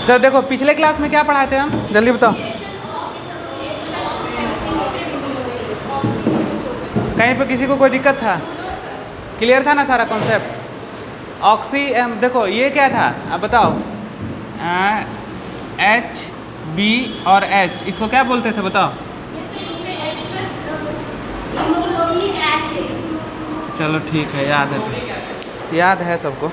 चलो देखो पिछले क्लास में क्या पढ़ाए थे हम, जल्दी बताओ। कहीं पे किसी को कोई दिक्कत था? क्लियर था ना सारा कॉन्सेप्ट? ऑक्सी देखो ये क्या था अब बताओ। एच बी और एच, इसको क्या बोलते थे बताओ? चलो ठीक है, याद है सबको।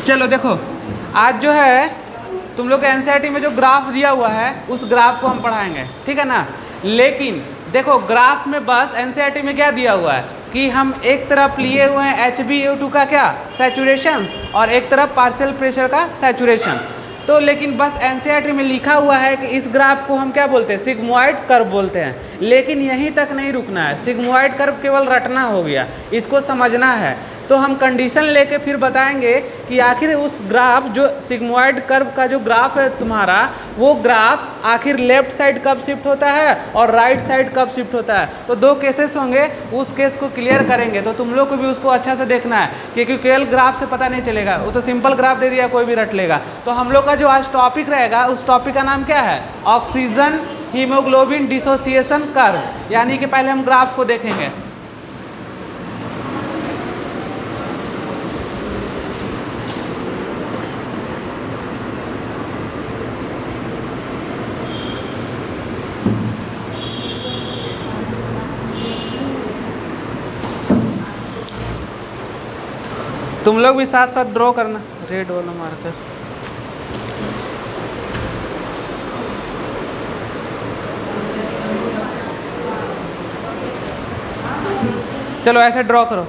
चलो देखो आज जो है तुम लोग के एनसीईआरटी में जो ग्राफ दिया हुआ है उस ग्राफ को हम पढ़ाएंगे, ठीक है ना। लेकिन देखो ग्राफ में बस एनसीईआरटी में क्या दिया हुआ है कि हम एक तरफ लिए हुए हैं HbO2 का क्या सैचुरेशन और एक तरफ पार्शियल प्रेशर का सैचुरेशन। तो लेकिन बस एनसीईआरटी में लिखा हुआ है कि इस ग्राफ को हम क्या बोलते हैं, सिग्मोइड कर्व बोलते हैं। लेकिन यहीं तक नहीं रुकना है, सिग्मोइड कर्व केवल रटना हो गया, इसको समझना है। तो हम कंडीशन लेके फिर बताएंगे कि आखिर उस ग्राफ जो सिग्मोइड कर्व का जो ग्राफ है तुम्हारा, वो ग्राफ आखिर लेफ्ट साइड कब शिफ्ट होता है और राइट साइड कब शिफ्ट होता है। तो दो केसेस होंगे, उस केस को क्लियर करेंगे। तो तुम लोग को भी उसको अच्छा से देखना है क्योंकि केवल ग्राफ से पता नहीं चलेगा, वो तो सिंपल ग्राफ दे दिया कोई भी रट लेगा। तो हम लोग का जो आज टॉपिक रहेगा उस टॉपिक का नाम क्या है, ऑक्सीजन हीमोग्लोबिन डिसोसिएशन कर्व। यानी कि पहले हम ग्राफ को देखेंगे। तुम लोग भी साथ साथ ड्रॉ करना रेड वाला मार्कर। चलो ऐसे ड्रॉ करो।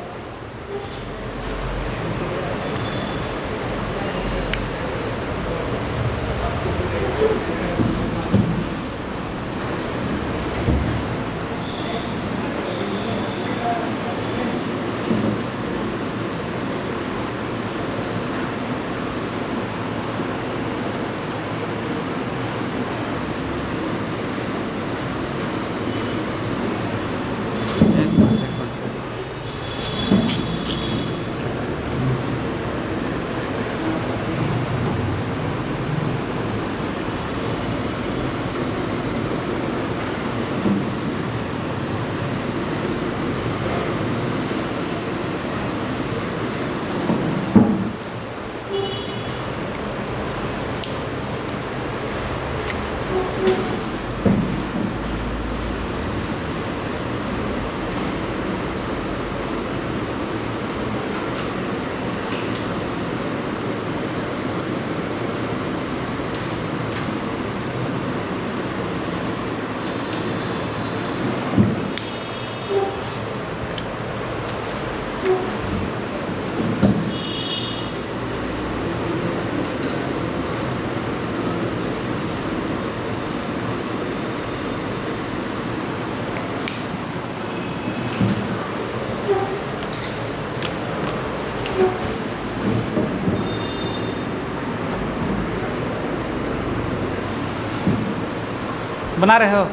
बना रहे हो?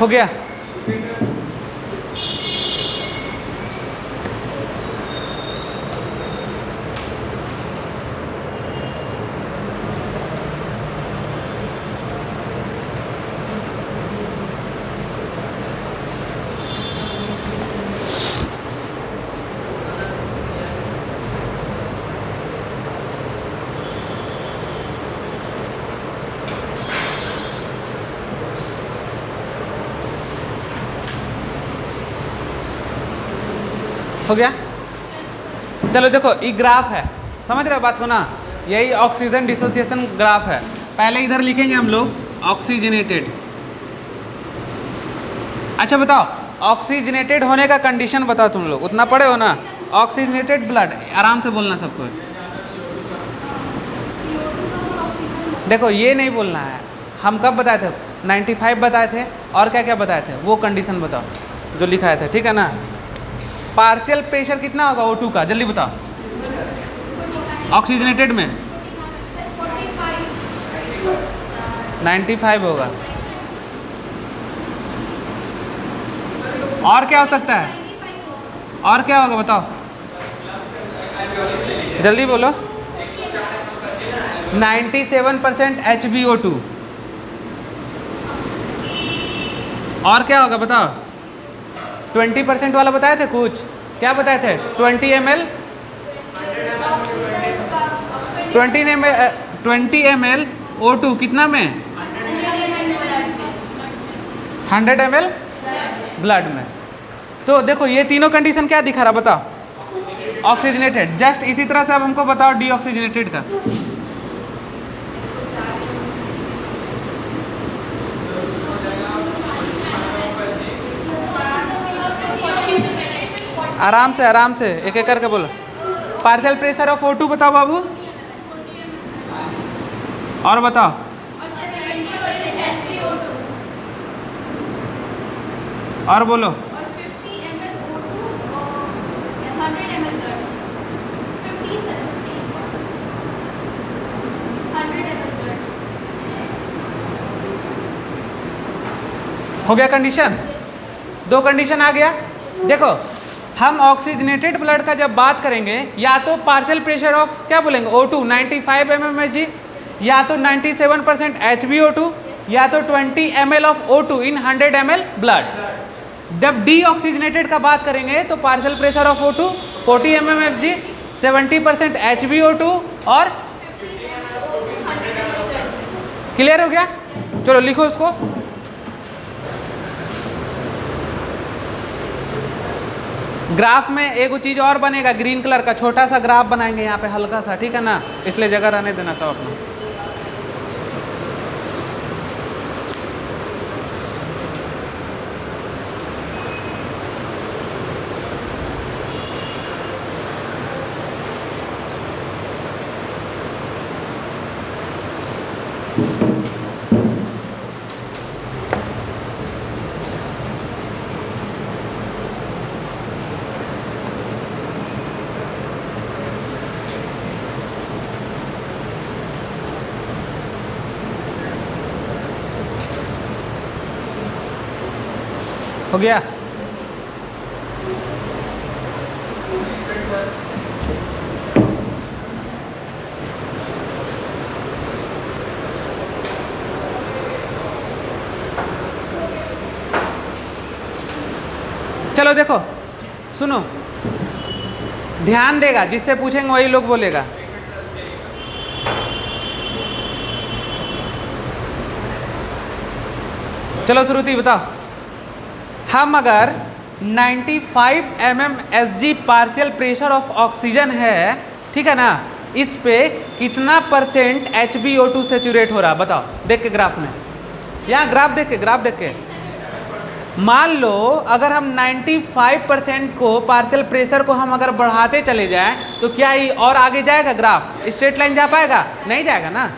हो गया? हो गया? चलो देखो ये ग्राफ है, समझ रहे हो बात को ना, यही ऑक्सीजन डिसोसिएशन ग्राफ है। पहले इधर लिखेंगे हम लोग ऑक्सीजनेटेड। अच्छा बताओ, ऑक्सीजनेटेड होने का कंडीशन बताओ तुम लोग, उतना पढ़े हो ना। ऑक्सीजनेटेड ब्लड, आराम से बोलना सबको। देखो ये नहीं बोलना है, हम कब बताए थे, 95 बताए थे, और क्या क्या बताए थे वो कंडीशन बताओ जो लिखाए थे, ठीक है ना। पार्शियल प्रेशर कितना होगा O2 का, जल्दी बताओ। ऑक्सीजनेटेड में 95 होगा। और क्या हो सकता है, और क्या होगा बताओ, जल्दी बोलो। 97% HbO2। और क्या होगा बताओ। 20% वाला बताए थे कुछ, क्या बताए थे, 20 ml 20 ml O2 कितना में, 100 ml ब्लड में। तो देखो ये तीनों कंडीशन क्या दिखा रहा बताओ, ऑक्सीजनेटेड। जस्ट इसी तरह से अब हमको बताओ डीऑक्सीजनेटेड का। आराम से एक एक करके बोलो। पार्शियल प्रेशर ऑफ O2 बताओ बाबू, और बताओ। और बोलो। हो गया कंडीशन, दो कंडीशन आ गया। देखो हम ऑक्सीजनेटेड ब्लड का जब बात करेंगे, या तो पार्शियल प्रेशर ऑफ क्या बोलेंगे O2 95 mmHg, या तो 97% HbO2, या तो 20 ml of O2 in 100 ml blood. जब डीऑक्सीजनेटेड का बात करेंगे तो partial pressure of O2 40 mmHg, 70% HbO2 और क्लियर हो गया। चलो लिखो इसको। ग्राफ में एक चीज और बनेगा, ग्रीन कलर का छोटा सा ग्राफ बनाएंगे यहाँ पे हल्का सा, ठीक है ना, इसलिए जगह रहने देना सब अपना। हो गया। चलो देखो सुनो, ध्यान देगा, जिससे पूछेंगे वही लोग बोलेगा। चलो श्रुति बताओ, हम अगर 95 mmHg partial pressure of oxygen है, ठीक है ना, इस पे कितना परसेंट HbO2 सैचुरेट हो रहा बताओ, देख के ग्राफ में, यहाँ ग्राफ देख के। मान लो अगर हम 95% को पार्शियल प्रेशर को हम अगर बढ़ाते चले जाएं तो क्या ये और आगे जाएगा ग्राफ, स्ट्रेट लाइन जा पाएगा, नहीं जाएगा ना।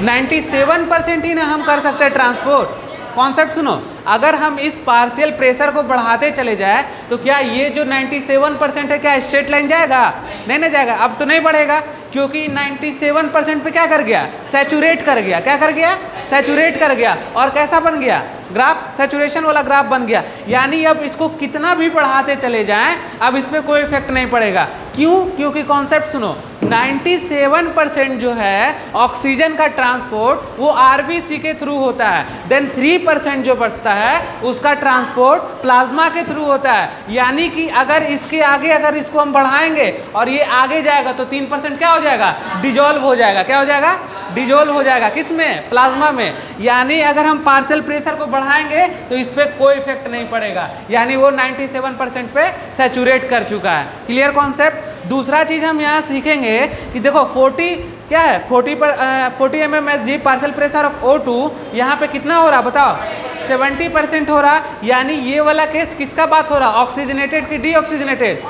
97% ही ना हम कर सकते हैं ट्रांसपोर्ट। कॉन्सेप्ट सुनो, अगर हम इस पार्शियल प्रेशर को बढ़ाते चले जाए तो क्या ये जो 97% है क्या स्ट्रेट लाइन जाएगा, नहीं जाएगा। अब तो नहीं बढ़ेगा क्योंकि 97% पे क्या कर गया, सैचुरेट कर गया। क्या कर गया, सैचुरेट कर गया। और कैसा बन गया ग्राफ, सैचुरेशन वाला ग्राफ बन गया। यानी अब इसको कितना भी बढ़ाते चले जाएं अब इस पर कोई इफेक्ट नहीं पड़ेगा। क्यों, क्योंकि कॉन्सेप्ट सुनो, 97% जो है ऑक्सीजन का ट्रांसपोर्ट वो आरबीसी के थ्रू होता है, देन 3% जो बचता है उसका ट्रांसपोर्ट प्लाज्मा के थ्रू होता है। यानी कि अगर इसके आगे अगर इसको हम बढ़ाएंगे और ये आगे जाएगा तो 3% क्या हो जाएगा, डिजोल्व हो जाएगा। क्या हो जाएगा, डिजोल्व हो जाएगा। किस में, प्लाज्मा में। यानी अगर हम पार्शियल प्रेशर को बढ़ाएंगे तो इस पर कोई इफेक्ट नहीं पड़ेगा, यानी वो 97% पे सैचुरेट कर चुका है। Clear concept. दूसरा चीज हम यहाँ सीखेंगे कि देखो 40 क्या है 40 mmHg partial pressure of O2, यहाँ पे कितना हो रहा बताओ 70% हो रहा, यानी ये वाला केस किसका बात हो रहा, ऑक्सीजनेटेड की डीऑक्सीजनेटेड,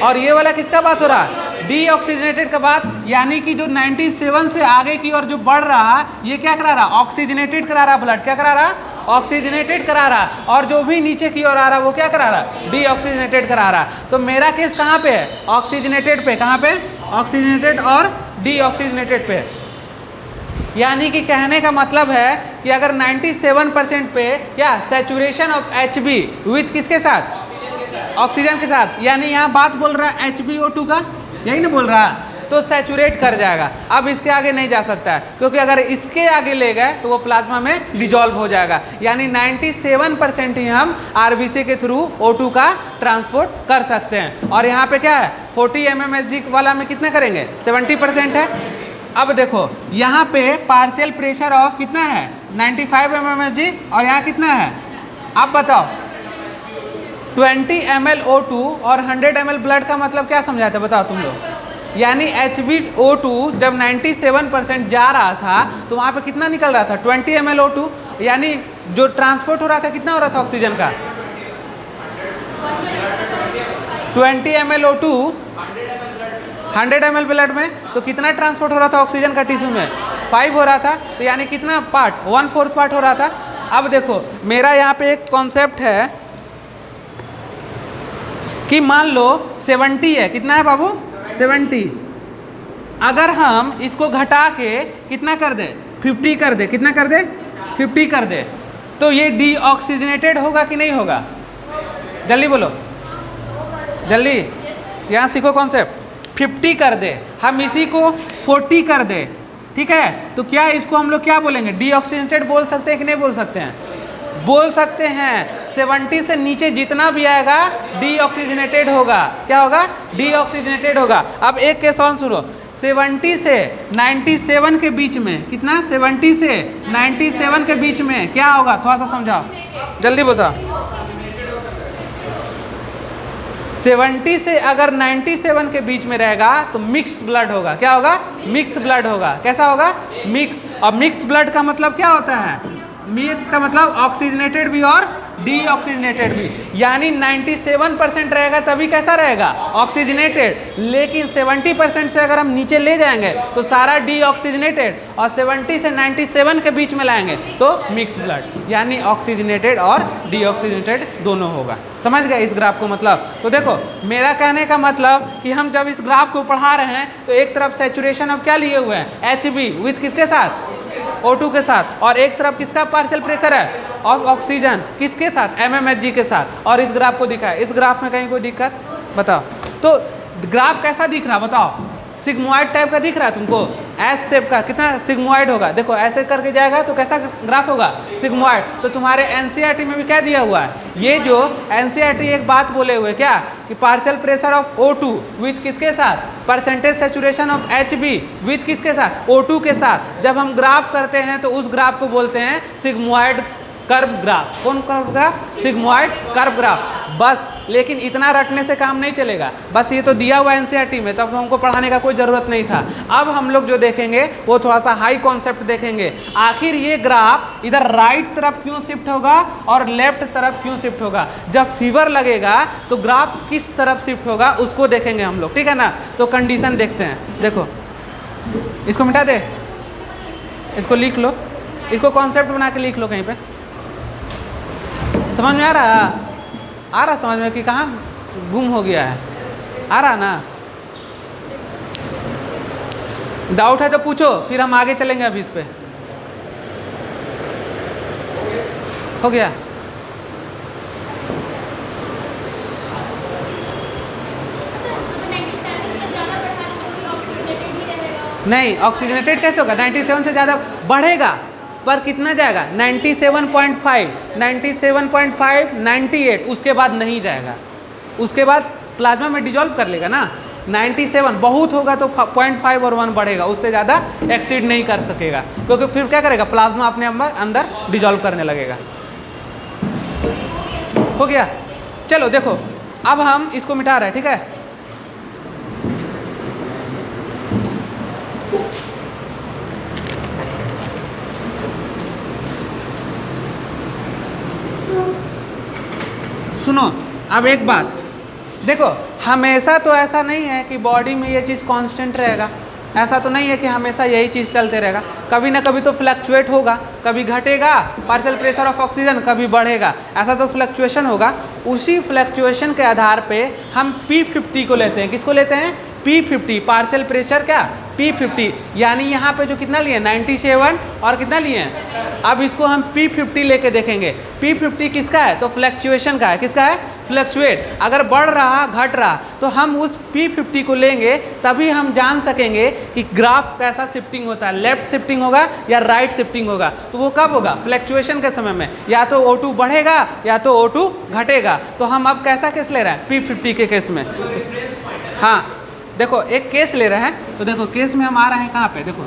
और ये वाला किसका बात हो रहा, डीऑक्सीजनेटेड का बात, यानी कि जो 97 से आगे की ओर जो बढ़ रहा ये क्या करा रहा, ऑक्सीजनेटेड करा रहा ब्लड, क्या करा रहा, ऑक्सीजनेटेड करा रहा, और जो भी नीचे की ओर आ रहा वो क्या करा रहा, डीऑक्सीजनेटेड करा रहा। तो मेरा केस कहाँ पे है, ऑक्सीजनेटेड पे, कहाँ पे, ऑक्सीजनेटेड और डीऑक्सीजनेटेड पे। यानी कि कहने का मतलब है कि अगर 97% पे क्या सैचुरेशन ऑफ Hb विथ किसके साथ, ऑक्सीजन के साथ, यानी यहाँ बात बोल रहा है HbO2 का, यही ना बोल रहा है, तो सैचुरेट कर जाएगा। अब इसके आगे नहीं जा सकता है, क्योंकि अगर इसके आगे ले गए तो वो प्लाज्मा में डिजॉल्व हो जाएगा। यानी 97% ही हम आरबीसी के थ्रू O2 का ट्रांसपोर्ट कर सकते हैं। और यहाँ पे क्या है 40 mmHg वाला में कितना करेंगे 70% है। अब देखो यहाँ पे पार्शियल प्रेशर ऑफ कितना है 95 mmHg, और यहाँ कितना है, आप बताओ 20 ml O2 और 100 ml ब्लड का मतलब क्या समझाते बताओ तुम लोग। यानी HbO2 जब 97% जा रहा था तो वहाँ पे कितना निकल रहा था 20 ml O2, यानी जो ट्रांसपोर्ट हो रहा था कितना हो रहा था ऑक्सीजन का 20 ml O2 100 ml ब्लड में, तो कितना ट्रांसपोर्ट हो रहा था ऑक्सीजन का टिश्यू में 5 हो रहा था, तो यानी कितना पार्ट 1/4 पार्ट हो रहा था। अब देखो मेरा यहाँ पे एक कॉन्सेप्ट है कि मान लो 70 है, कितना है बाबू 70, अगर हम इसको घटा के कितना कर दे 50 कर दे, कितना कर दे 50 कर दे, तो ये डीऑक्सीजनेटेड होगा कि नहीं होगा, जल्दी बोलो जल्दी, यहाँ सीखो कॉन्सेप्ट। 50 कर दे, हम इसी को 40 कर दे, ठीक है, तो क्या इसको हम लोग क्या बोलेंगे डीऑक्सीजनेटेड बोल सकते हैं कि नहीं बोल सकते हैं, बोल सकते हैं। 70 से नीचे जितना भी आएगा डीऑक्सीजनेटेड होगा, क्या होगा डीऑक्सीजनेटेड होगा। अब एक केस और सुनो, 70 से 97 के बीच में, कितना 70 से 97 के बीच में क्या होगा, थोड़ा सा समझाओ जल्दी बताओ। 70 से अगर 97 के बीच में रहेगा तो मिक्स ब्लड होगा, क्या होगा मिक्स ब्लड होगा, कैसा होगा मिक्स। और मिक्स ब्लड का मतलब क्या होता है, मिक्स का मतलब ऑक्सीजनेटेड भी और डीऑक्सीजनेटेड भी, यानी 97% रहेगा तभी कैसा रहेगा ऑक्सीजनेटेड, लेकिन 70% से अगर हम नीचे ले जाएंगे तो सारा डीऑक्सीजनेटेड, और 70 से 97 के बीच में लाएंगे तो मिक्स ब्लड, यानी ऑक्सीजनेटेड और डीऑक्सीजनेटेड दोनों होगा। समझ गए इस ग्राफ को मतलब। तो देखो मेरा कहने का मतलब कि हम जब इस ग्राफ को पढ़ा रहे हैं तो एक तरफ सैचुरेशन अब क्या लिए हुए हैं Hb विथ किसके साथ O2 के साथ, और एक तरफ किसका पार्शियल प्रेशर है ऑफ ऑक्सीजन किसके साथ mmHg के साथ, और इस ग्राफ को दिखा है। इस ग्राफ में कहीं कोई दिक्कत बताओ, तो ग्राफ कैसा दिख रहा बताओ, सिग्मोइड टाइप का दिख रहा है तुमको, एस शेप का, कितना सिग्मोइड होगा, देखो ऐसे करके जाएगा तो कैसा ग्राफ होगा सिग्मोइड। तो तुम्हारे एनसीईआरटी में भी क्या दिया हुआ है, ये जो एनसीईआरटी एक बात बोले हुए क्या कि partial pressure of O2 with किसके साथ, percentage saturation of Hb with किसके साथ O2 के साथ। जब हम ग्राफ करते हैं तो उस ग्राफ को बोलते हैं सिग्मोइड कर्व ग्राफ। कौन curve graph, sigmoid curve graph. बस, लेकिन इतना रटने से काम नहीं चलेगा, बस ये तो दिया हुआ एनसीईआरटी में, तब तो हमको पढ़ाने का कोई ज़रूरत नहीं था। अब हम लोग जो देखेंगे वो थोड़ा सा हाई कॉन्सेप्ट देखेंगे, आखिर ये ग्राफ इधर राइट तरफ क्यों शिफ्ट होगा और लेफ्ट तरफ क्यों शिफ्ट होगा, जब फीवर लगेगा तो ग्राफ किस तरफ शिफ्ट होगा उसको देखेंगे हम लोग, ठीक है ना। तो कंडीशन देखते हैं, देखो इसको मिटा दे, इसको लिख लो, इसको कॉन्सेप्ट बना के लिख लो कहीं पे। समझ में आ रहा समझ में कि कहाँ गुम हो गया है, आ रहा ना। डाउट है तो पूछो, फिर हम आगे चलेंगे अभी इस पे। हो गया, नहीं ऑक्सीजनेटेड कैसे होगा, 97 से ज़्यादा बढ़ेगा पर कितना जाएगा 97.5, 97.5, 98, उसके बाद नहीं जाएगा, उसके बाद प्लाज्मा में डिजॉल्व कर लेगा ना। 97 बहुत होगा तो 0.5 और 1 बढ़ेगा, उससे ज़्यादा एक्सीड नहीं कर सकेगा, क्योंकि फिर क्या करेगा प्लाज्मा अपने अंदर डिजॉल्व करने लगेगा। हो गया, चलो देखो अब हम इसको मिटा रहे हैं, ठीक है। सुनो अब एक बात देखो, हमेशा तो ऐसा नहीं है कि बॉडी में ये चीज़ कांस्टेंट रहेगा, ऐसा तो नहीं है कि हमेशा यही चीज़ चलते रहेगा, कभी ना कभी तो फ्लक्चुएट होगा, कभी घटेगा पार्शियल प्रेशर ऑफ ऑक्सीजन, कभी बढ़ेगा, ऐसा तो फ्लक्चुएशन होगा। उसी फ्लक्चुएशन के आधार पे हम P50 को लेते हैं। किसको लेते हैं? P50, पार्शियल प्रेशर क्या? P50, यानी यहाँ पे जो कितना लिए 97 और कितना लिए हैं, अब इसको हम P50 लेके देखेंगे। P50 किसका है? तो फ्लक्चुएशन का है। किसका है? फ्लक्चुएट। अगर बढ़ रहा घट रहा तो हम उस P50 को लेंगे, तभी हम जान सकेंगे कि ग्राफ कैसा शिफ्टिंग होता है, लेफ्ट शिफ्टिंग होगा या राइट शिफ्टिंग होगा। तो वो कब होगा? फ्लक्चुएशन के समय में, या तो O2 बढ़ेगा या तो O2 घटेगा। तो हम अब कैसा केस ले रहे हैं? P50 के केस में। हाँ देखो एक केस ले रहे हैं, तो देखो केस में हम आ रहे हैं कहाँ पे, देखो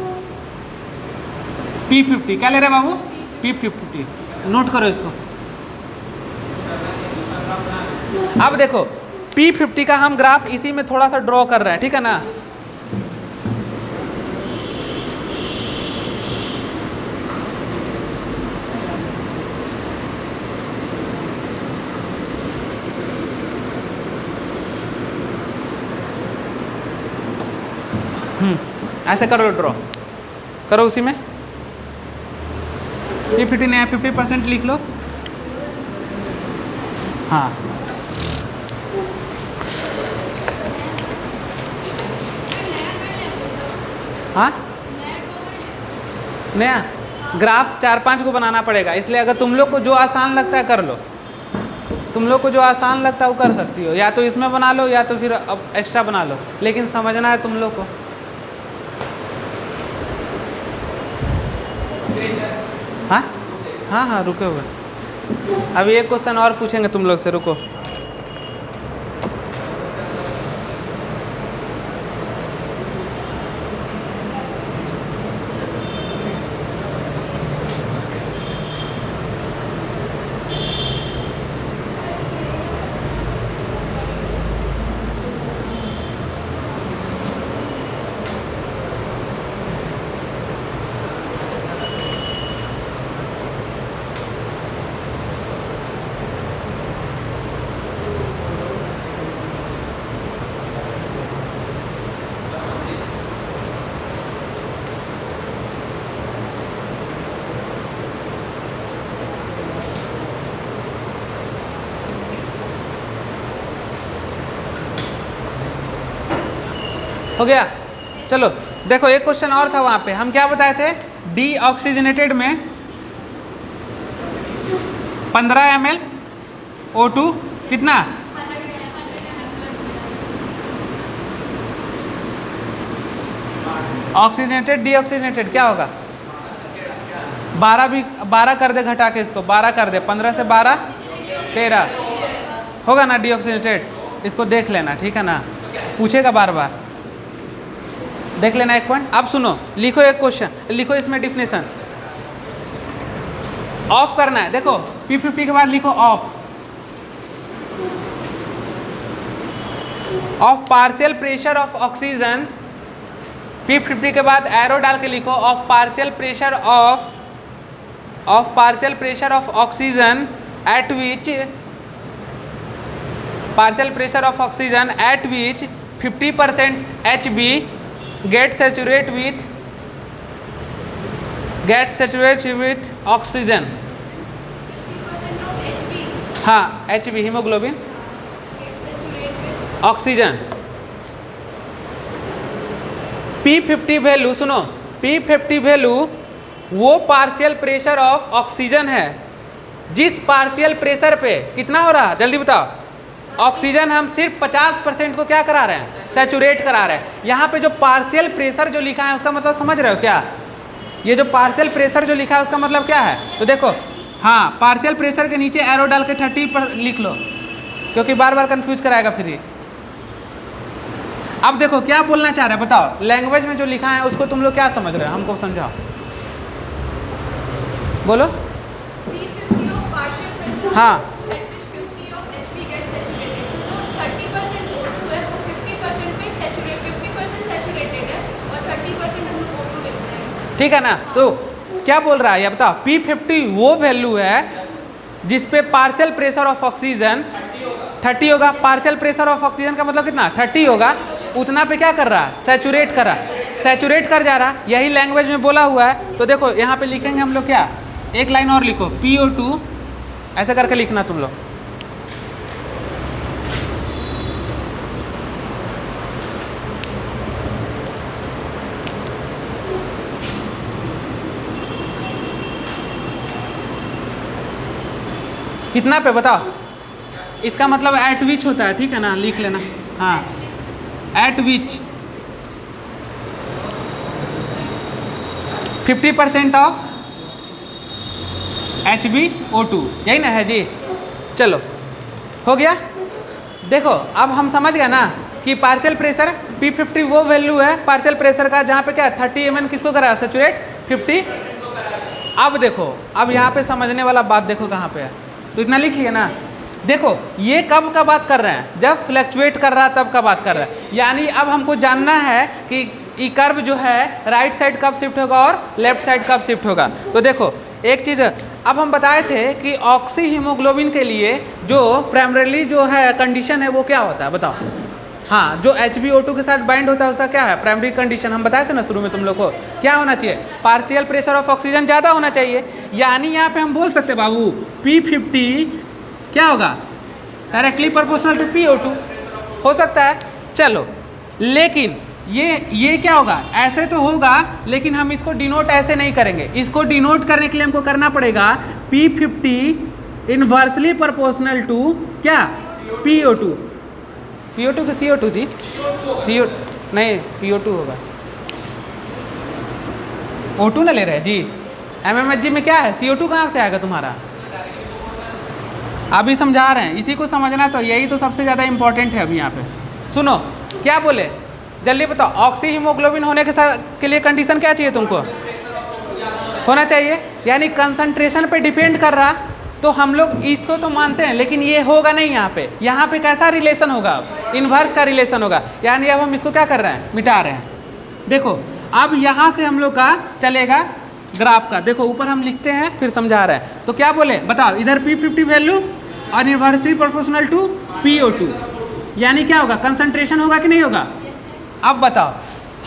P50 क्या ले रहे हैं बाबू? P50, नोट करो इसको। अब देखो P50 का हम ग्राफ इसी में थोड़ा सा ड्रॉ कर रहे हैं, ठीक है ना। ऐसे करो, ड्रॉ करो उसी में। P50 नहीं है, 50% लिख लो। हाँ हाँ नया ग्राफ 4-5 को बनाना पड़ेगा, इसलिए अगर तुम लोग को जो आसान लगता है कर लो, तुम लोग को जो आसान लगता है वो कर सकती हो, या तो इसमें बना लो या तो फिर अब एक्स्ट्रा बना लो, लेकिन समझना है तुम लोग को। हाँ हाँ हाँ रुके हुए, अभी एक क्वेश्चन और पूछेंगे तुम लोग से, रुको। हो गया? चलो देखो एक क्वेश्चन और था वहां पे, हम क्या बताए थे? डीऑक्सीजनेटेड में 15 ml O2 कितना? ऑक्सीजनेटेड डीऑक्सीजनेटेड क्या होगा? 12 भी 12 कर दे, घटा के इसको 12 कर दे, 15 से 12 13 होगा ना डीऑक्सीजनेटेड। इसको देख लेना, ठीक है ना, पूछेगा बार बार, देख लेना एक पॉइंट। अब सुनो, लिखो एक क्वेश्चन, लिखो इसमें डिफिनेशन। ऑफ करना है, देखो P50 के बाद लिखो of partial pressure of oxygen. P50 के बाद एरो डाल के लिखो of partial pressure of oxygen eight which 50% HB get saturate with oxygen। हाँ HB haemoglobin, oxygen. P50 value सुनो, P50 वैल्यू वो पार्शियल प्रेशर ऑफ ऑक्सीजन है जिस पार्शियल प्रेशर पे कितना हो रहा, जल्दी बताओ। ऑक्सीजन हम सिर्फ 50% को क्या करा रहे हैं? सैचुरेट करा रहे हैं। यहाँ पे जो पार्शियल प्रेशर जो लिखा है उसका मतलब समझ रहे हो क्या? ये जो पार्शियल प्रेशर जो लिखा है उसका मतलब क्या है? तो देखो, हाँ पार्शियल प्रेशर के नीचे एरो डाल के 30 पर लिख लो, क्योंकि बार बार कंफ्यूज कराएगा फिर ये। अब देखो क्या बोलना चाह रहे हैं बताओ, लैंग्वेज में जो लिखा है उसको तुम लोग क्या समझ रहे हो, हमको समझाओ, बोलो। हाँ ठीक है ना। तो क्या बोल रहा है ये बताओ, P50 वो वैल्यू है जिस पे पार्शियल प्रेशर ऑफ ऑक्सीजन 30 होगा। पार्शियल प्रेशर ऑफ ऑक्सीजन का मतलब कितना 30 होगा। उतना पे क्या कर रहा है, सैचुरेट कर रहा है, सैचुरेट कर जा रहा। यही लैंग्वेज में बोला हुआ है। तो देखो यहाँ पे लिखेंगे हम लोग क्या, एक लाइन और लिखो, PO2 ऐसे करके लिखना तुम लोग। कितना पे बताओ, इसका मतलब एट विच होता है, ठीक है ना, लिख लेना। हाँ, एट विच 50% ऑफ HbO2, यही ना है जी। चलो हो गया। देखो अब हम समझ गए ना कि पार्शियल प्रेशर P50 वो वैल्यू है पार्शियल प्रेशर का जहाँ पे क्या 30 mm किसको करा, सैचुरेट 50। अब देखो, अब यहाँ पे समझने वाला बात देखो कहाँ पे है, तो इतना लिख लिया ना। देखो ये कब का बात कर रहे हैं, जब फ्लक्चुएट कर रहा है तब का बात कर रहा है। यानी अब हमको जानना है कि ई कर्व जो है राइट साइड कब शिफ्ट होगा और लेफ्ट साइड कब शिफ्ट होगा। तो देखो एक चीज़ अब हम बताए थे कि ऑक्सी हीमोग्लोबिन के लिए जो प्राइमरीली जो है कंडीशन है वो क्या होता है बताओ। हाँ, जो HbO2 के साथ बाइंड होता है उसका क्या है प्राइमरी कंडीशन, हम बताए थे ना शुरू में तुम लोग को, क्या होना चाहिए, पार्शियल प्रेशर ऑफ ऑक्सीजन ज़्यादा होना चाहिए। यानी यहाँ पे हम बोल सकते बाबू P50 क्या होगा, डायरेक्टली प्रोपोर्शनल टू PO2 हो सकता है। चलो लेकिन ये क्या होगा, ऐसे तो होगा, लेकिन हम इसको डिनोट ऐसे नहीं करेंगे। इसको डिनोट करने के लिए हमको करना पड़ेगा P50 इनवर्सली प्रोपोर्शनल टू क्या, PO2 की CO2 जी, CO नहीं PO2 होगा, O2 ना ले रहे जी। MMHG में क्या है, CO2 कहाँ से आएगा तुम्हारा, अभी समझा रहे हैं, इसी को समझना। तो यही तो सबसे ज़्यादा इंपॉर्टेंट है अभी यहाँ पे। सुनो क्या बोले, जल्दी बताओ, ऑक्सी हीमोग्लोबिन होने के लिए कंडीशन क्या चाहिए तुमको, होना चाहिए, यानी कंसंट्रेशन पे डिपेंड कर रहा। तो हम लोग इसको तो मानते हैं, लेकिन ये होगा नहीं यहाँ पे कैसा रिलेशन होगा, इन्वर्स का रिलेशन होगा। यानी अब हम इसको क्या कर रहे हैं, मिटा रहे हैं। देखो अब यहाँ से हम लोग का चलेगा ग्राफ का, देखो ऊपर हम लिखते हैं फिर समझा रहे हैं। तो क्या बोले बताओ, इधर P50 वैल्यू और इन्वर्सली प्रोपोर्शनल टू PO2, यानी क्या होगा, कंसंट्रेशन होगा कि नहीं होगा। अब बताओ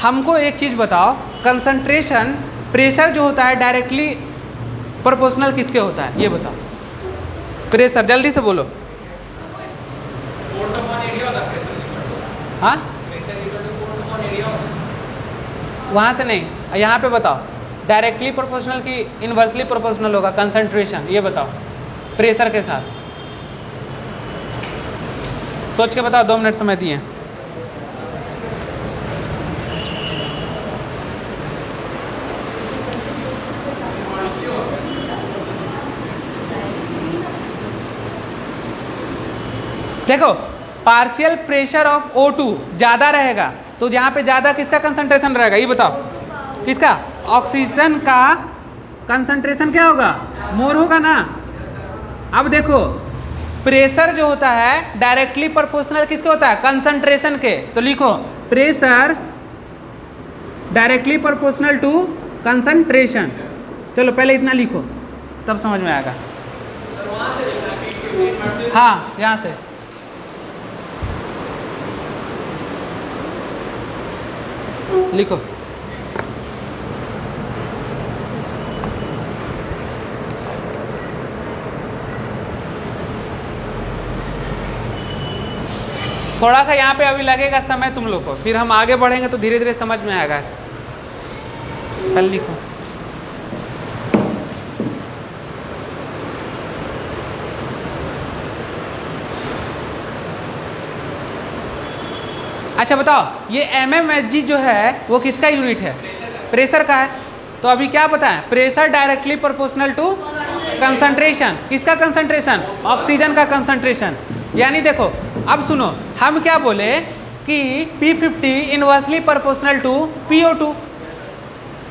हमको एक चीज़ बताओ, कंसंट्रेशन प्रेशर जो होता है डायरेक्टली प्रोपोर्शनल किसके होता है, ये बताओ। प्रेशर जल्दी से बोलो। हाँ, वहाँ से नहीं, यहाँ पे बताओ, डायरेक्टली प्रोपोर्शनल की इनवर्सली प्रोपोर्शनल होगा कंसंट्रेशन, ये बताओ प्रेशर के साथ। सोच के बताओ, 2 मिनट समय दिए। देखो पार्शियल प्रेशर ऑफ O2 ज़्यादा रहेगा, तो जहाँ पे ज़्यादा किसका कंसंट्रेशन रहेगा, ये बताओ, किसका, ऑक्सीजन का कंसंट्रेशन क्या होगा, मोर होगा ना। अब देखो प्रेशर जो होता है डायरेक्टली प्रोपोर्शनल किसके होता है, कंसंट्रेशन के। तो लिखो pressure directly proportional to concentration. चलो पहले इतना लिखो तब समझ में आएगा। हाँ यहाँ से लिखो। थोड़ा सा यहाँ पे अभी लगेगा समय तुम लोग को, फिर हम आगे बढ़ेंगे तो धीरे धीरे समझ में आएगा। कल लिखो। अच्छा बताओ, ये MMHG जो है वो किसका यूनिट है, प्रेशर का है। तो अभी क्या बताएं, pressure directly proportional to concentration. किसका कंसंट्रेशन, ऑक्सीजन का कंसंट्रेशन। यानी देखो अब सुनो, हम क्या बोले कि P50 inversely proportional to PO2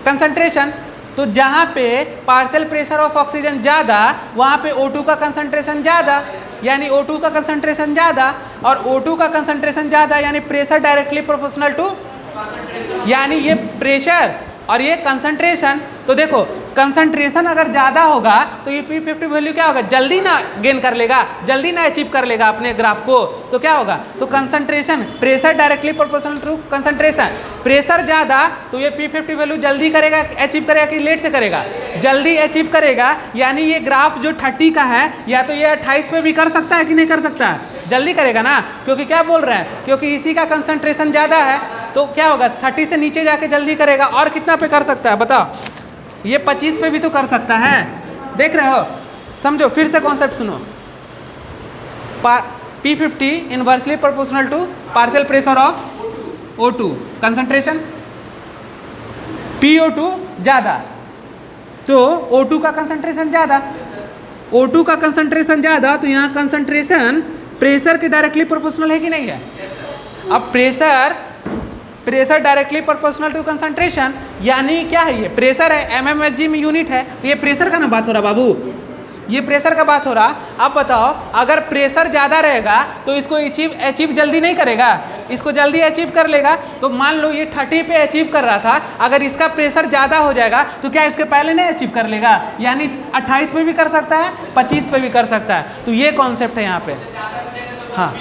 concentration. तो जहाँ पे पार्शियल प्रेशर ऑफ ऑक्सीजन ज़्यादा, वहाँ पे O2 का कंसंट्रेशन ज़्यादा, यानी O2 का कंसंट्रेशन ज़्यादा, और O2 का कंसंट्रेशन ज़्यादा यानी प्रेशर डायरेक्टली प्रोपोर्शनल टू, यानी ये प्रेशर और ये कंसंट्रेशन, तो देखो कंसंट्रेशन अगर ज़्यादा होगा तो ये P50 वैल्यू क्या होगा, जल्दी ना गेन कर लेगा, जल्दी ना अचीव कर लेगा अपने ग्राफ को, तो क्या होगा, तो concentration, pressure directly proportional to concentration, pressure ज़्यादा तो ये P50 वैल्यू जल्दी करेगा, अचीव करेगा कि लेट से करेगा, जल्दी अचीव करेगा। यानी ये ग्राफ जो 30 का है या तो ये 28 पे भी कर सकता है कि नहीं कर सकता है, जल्दी करेगा ना, क्योंकि क्या बोल रहे हैं, क्योंकि इसी का कंसंट्रेशन ज़्यादा है, तो क्या होगा 30 से नीचे जाके जल्दी करेगा। और कितना पे कर सकता है बताओ, ये 25 पे भी तो कर सकता है, देख रहे हो, समझो फिर से कॉन्सेप्ट सुनो। P50 inversely proportional to partial pressure of O2, concentration PO2 ज़्यादा तो O2 का कंसंट्रेशन ज़्यादा, O2 का कंसंट्रेशन ज़्यादा तो यहाँ कंसंट्रेशन प्रेशर के डायरेक्टली प्रोपोर्शनल है कि नहीं है। अब pressure directly proportional to concentration, यानी क्या है, ये प्रेशर है, mmHg में यूनिट है, तो ये प्रेशर का ना बात हो रहा बाबू, ये प्रेशर का बात हो रहा। अब बताओ अगर प्रेशर ज़्यादा रहेगा तो इसको अचीव जल्दी नहीं करेगा, इसको जल्दी अचीव कर लेगा। तो मान लो ये 30 पे अचीव कर रहा था, अगर इसका प्रेशर ज़्यादा हो जाएगा तो क्या इसके पहले नहीं अचीव कर लेगा, यानी 28 पे भी कर सकता है, 25 पे भी कर सकता है। तो ये कॉन्सेप्ट है यहाँ पे, हाँ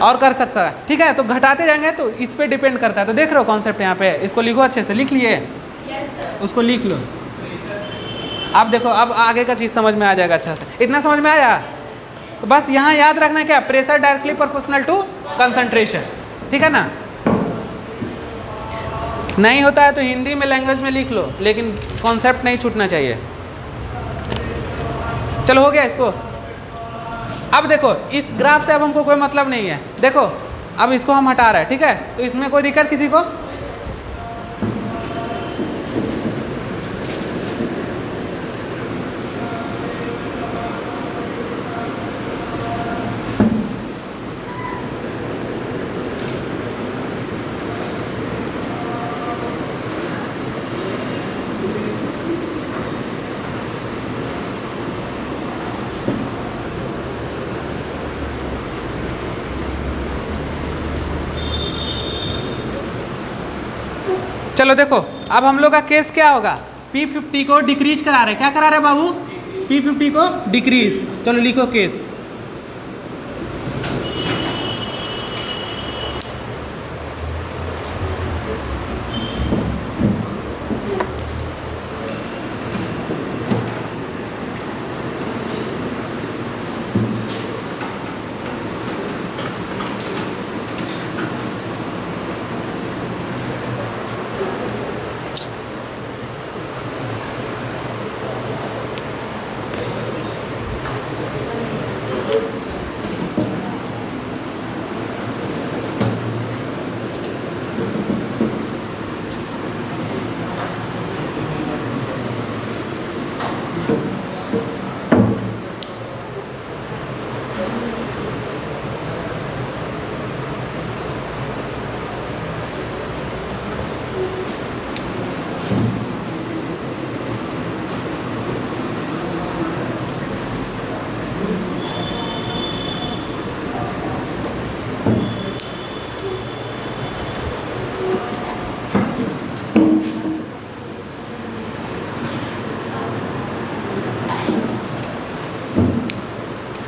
और कर सकता है, ठीक है। तो घटाते जाएंगे तो इस पे डिपेंड करता है। तो देख रहे हो कॉन्सेप्ट यहाँ पे, इसको लिखो अच्छे से, लिख लिए, उसको लिख लो। अब देखो अब आगे का चीज़ समझ में आ जाएगा अच्छा से, इतना समझ में आया। तो बस यहाँ याद रखना क्या, pressure directly proportional to concentration, ठीक है ना। नहीं होता है तो हिंदी में लैंग्वेज में लिख लो, लेकिन कॉन्सेप्ट नहीं छूटना चाहिए। चलो हो गया इसको। अब देखो इस ग्राफ से अब हमको कोई मतलब नहीं है, देखो अब इसको हम हटा रहे हैं, ठीक है। तो इसमें कोई दिक्कत किसी को, चलो देखो अब हम लोग का केस क्या होगा, P50 को डिक्रीज करा रहे हैं, क्या करा रहे हैं बाबू, P50 को डिक्रीज। चलो लिखो केस,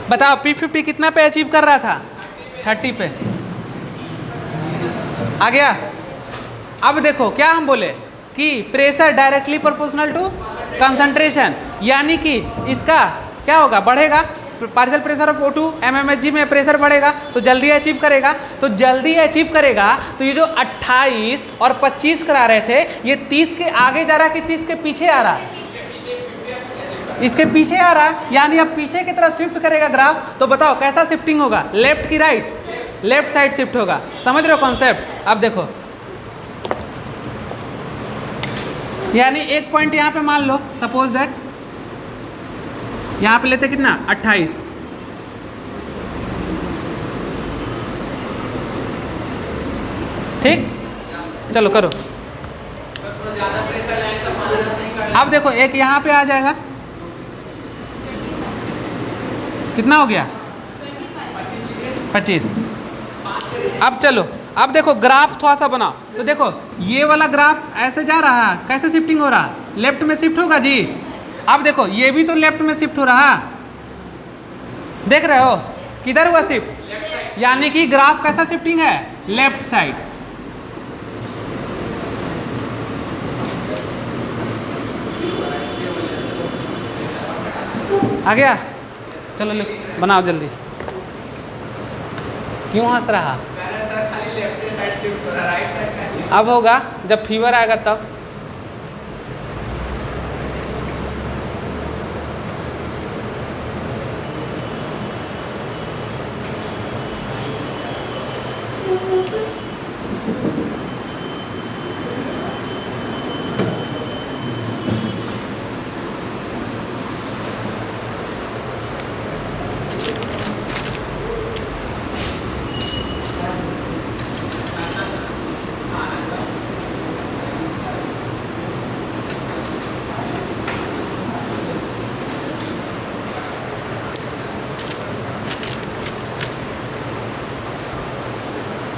बताओ P50 कितना पे अचीव कर रहा था, 30 पे आ गया। अब देखो क्या हम बोले कि pressure directly proportional to concentration, यानी कि इसका क्या होगा, बढ़ेगा, partial pressure of O2 mmHg में प्रेशर बढ़ेगा तो जल्दी अचीव करेगा। तो जल्दी अचीव करेगा तो ये जो 28 और 25 करा रहे थे, ये 30 के आगे जा रहा है कि 30 के पीछे आ रहा, इसके पीछे आ रहा, यानी अब पीछे की तरफ शिफ्ट करेगा ग्राफ। तो बताओ कैसा शिफ्टिंग होगा, लेफ्ट की राइट, लेफ्ट साइड शिफ्ट होगा। समझ रहे हो कॉन्सेप्ट। अब देखो यानी एक पॉइंट यहाँ पे मान लो, सपोज दैट यहाँ पे लेते कितना 28, ठीक, चलो करो। अब देखो एक यहाँ पे आ जाएगा, कितना हो गया 25। अब चलो अब देखो ग्राफ थोड़ा सा बनाओ, तो देखो ये वाला ग्राफ ऐसे जा रहा है, कैसे शिफ्टिंग हो रहा, लेफ्ट में शिफ्ट होगा जी। अब देखो ये भी तो लेफ्ट में शिफ्ट हो रहा, देख रहे हो किधर हुआ शिफ्ट, यानी कि ग्राफ कैसा शिफ्टिंग है, लेफ्ट साइड। आ गया, चलो लिख बनाओ जल्दी। क्यों हंस रहा, अब होगा जब फीवर आएगा तब।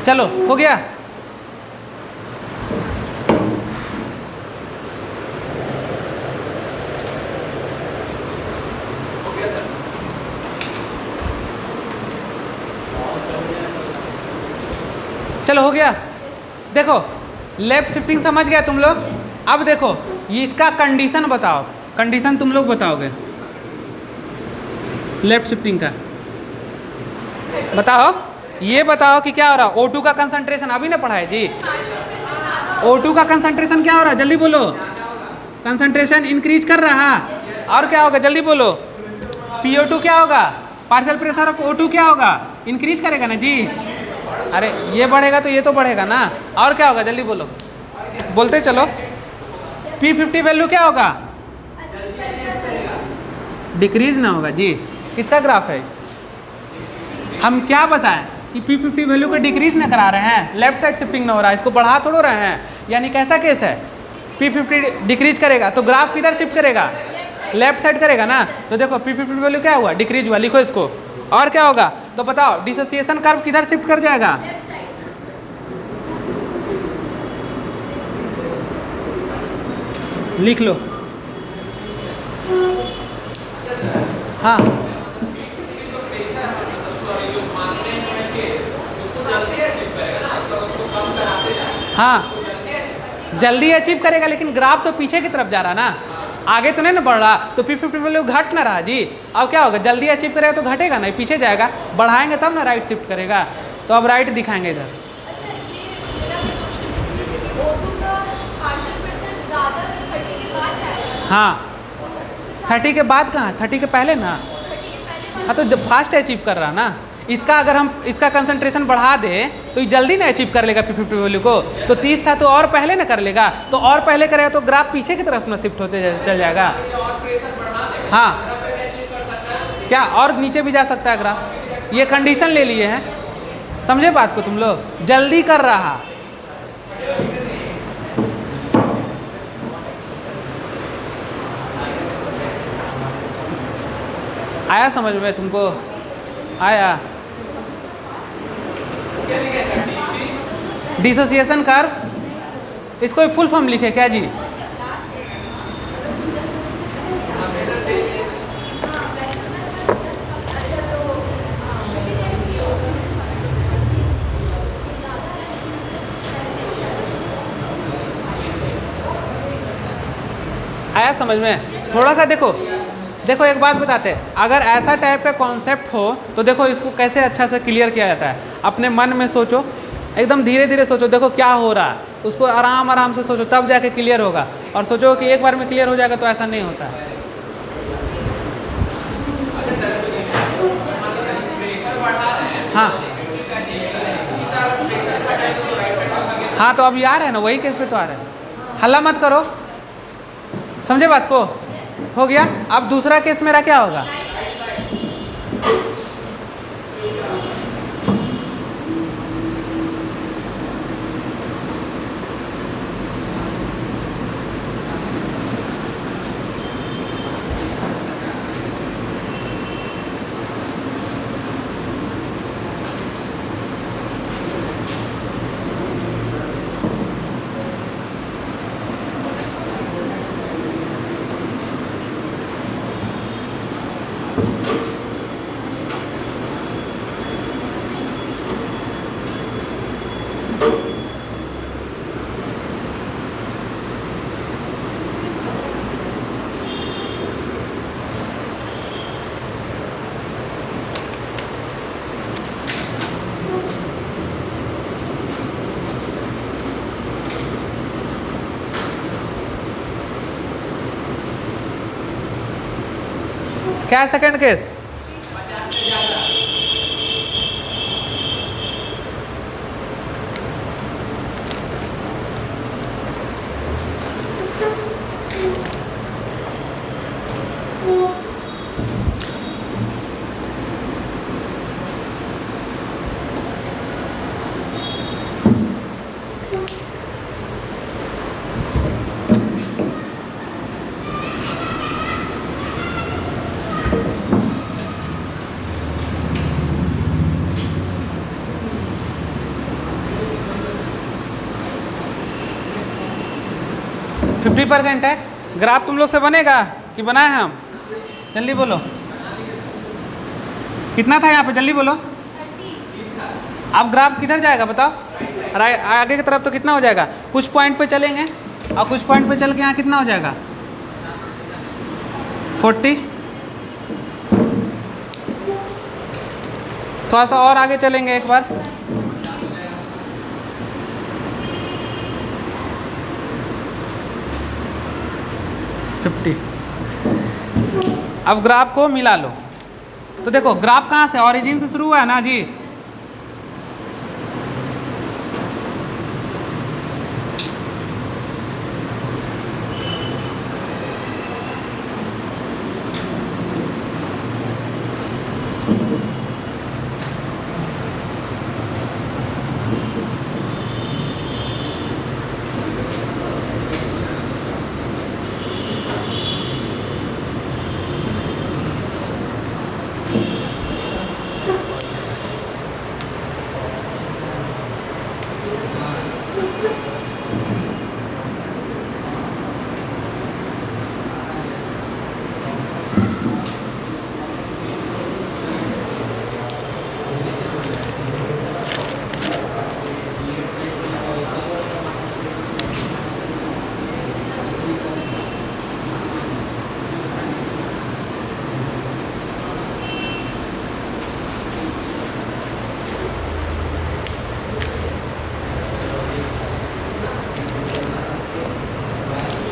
चलो हो गया। चलो हो गया। देखो लेफ्ट शिफ्टिंग समझ गया तुम लोग। अब देखो ये इसका कंडीशन बताओ, कंडीशन तुम लोग बताओगे लेफ्ट शिफ्टिंग का। बताओ, ये बताओ कि क्या हो रहा है। O2 का कंसंट्रेशन अभी ना पढ़ा है जी। O2 का कंसंट्रेशन क्या हो रहा है, जल्दी बोलो। कंसंट्रेशन इंक्रीज कर रहा है, और क्या होगा जल्दी बोलो। PO2 क्या होगा, पार्शियल प्रेशर ऑफ O2 क्या होगा, इंक्रीज करेगा ना जी। अरे ये बढ़ेगा तो ये तो बढ़ेगा ना, और क्या होगा जल्दी बोलो, बोलते चलो। P50 वैल्यू क्या होगा, डिक्रीज ना होगा जी। किसका ग्राफ है, हम क्या बताएं कि P50 वैल्यू को डिक्रीज ना करा रहे हैं, लेफ्ट साइड शिफ्टिंग ना हो रहा है, इसको बढ़ा थोड़ा रहे हैं। यानी कैसा केस है, P50 डिक्रीज करेगा तो ग्राफ किधर शिफ्ट करेगा, लेफ्ट साइड करेगा ना। तो देखो P50 वैल्यू क्या हुआ, डिक्रीज हुआ, लिखो इसको। और क्या होगा तो बताओ, डिसोसिएशन कर्व किधर शिफ्ट कर जाएगा, लिख लो। हाँ हाँ जल्दी अचीव करेगा, लेकिन ग्राफ तो पीछे की तरफ जा रहा ना, आगे तो नहीं ना बढ़ रहा। तो P50 वैल्यू घट ना रहा जी। अब क्या होगा, जल्दी अचीव करेगा तो घटेगा ना, पीछे जाएगा। बढ़ाएंगे तब ना राइट शिफ्ट करेगा। तो अब राइट दिखाएंगे इधर। हाँ 30 के बाद कहाँ, 30 के पहले ना। हाँ तो जब फास्ट अचीव कर रहा ना, इसका अगर हम इसका कंसंट्रेशन बढ़ा दे तो ये जल्दी ना अचीव कर लेगा P50 वैल्यू को। तो 30 था तो और पहले ना कर लेगा, तो और पहले करेगा तो ग्राफ पीछे की तरफ ना शिफ्ट होते चल जाएगा। हाँ क्या और नीचे भी जा सकता है ग्राफ, ये कंडीशन ले लिए हैं, समझे बात को तुम लोग। जल्दी कर रहा, आया समझ में तुमको, आया। डिसोसिएशन कर्व, इसको फुल फॉर्म लिखे क्या जी, आया समझ में। थोड़ा सा देखो, देखो एक बात बताते हैं, अगर ऐसा टाइप का कॉन्सेप्ट हो तो देखो इसको कैसे अच्छा से क्लियर किया जाता है। अपने मन में सोचो, एकदम धीरे धीरे सोचो, देखो क्या हो रहा है, उसको आराम आराम से सोचो, तब जाके क्लियर होगा। और सोचो कि एक बार में क्लियर हो जाएगा, तो ऐसा नहीं होता है। हाँ हाँ तो अब ये आ रहा है ना, वही केस पे तो आ रहा है। हल्ला मत करो, समझे बात को। हो गया। अब दूसरा केस मेरा क्या होगा, क्या है सेकंड केस? फिफ्टी % है। ग्राफ तुम लोग से बनेगा कि बनाए हम? जल्दी बोलो, कितना था यहाँ पे? जल्दी बोलो। अब ग्राफ किधर जाएगा बताओ? आगे की तरफ तो कितना हो जाएगा? कुछ पॉइंट पे चलेंगे और कुछ पॉइंट पे चल के यहाँ कितना हो जाएगा? 40। थोड़ा सा और आगे चलेंगे एक बार। अब ग्राफ को मिला लो। तो देखो ग्राफ कहाँ से? ओरिजिन से शुरू हुआ है ना जी।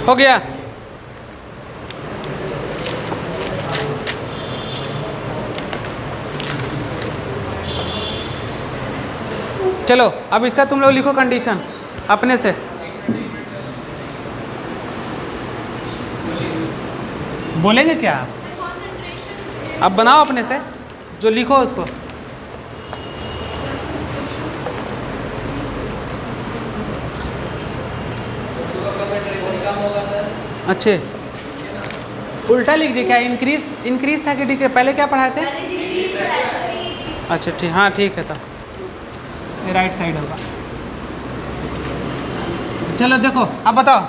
हो गया। चलो अब इसका तुम लोग लिखो कंडीशन अपने से। बोलेंगे क्या आप? अब बनाओ अपने से, जो लिखो उसको। अच्छे उल्टा लिख दिया क्या? इंक्रीज था कि डिक्रीज? पहले क्या पढ़ाए थे? अच्छा ठीक, हाँ ठीक है। तो राइट साइड होगा। चलो देखो अब बताओ,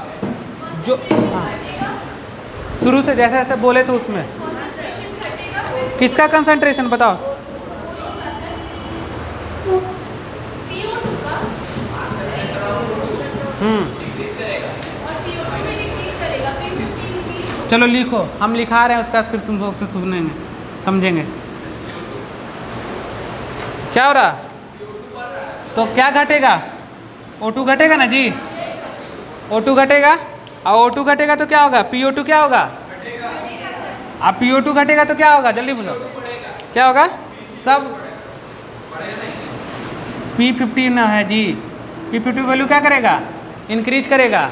जो हाँ शुरू से जैसे जैसे बोले तो उसमें किसका कंसंट्रेशन बताओ? चलो लिखो, हम लिखा रहे हैं उसका, फिर तुम लोग से सुनेंगे समझेंगे क्या हो रहा। तो क्या घटेगा? O2 घटेगा ना जी। O2 घटेगा, और O2 घटेगा तो क्या होगा? PO2 क्या होगा? अब PO2 घटेगा तो क्या होगा? जल्दी बोलो क्या होगा? सब P15 है जी। P50 वैल्यू क्या करेगा? इंक्रीज करेगा,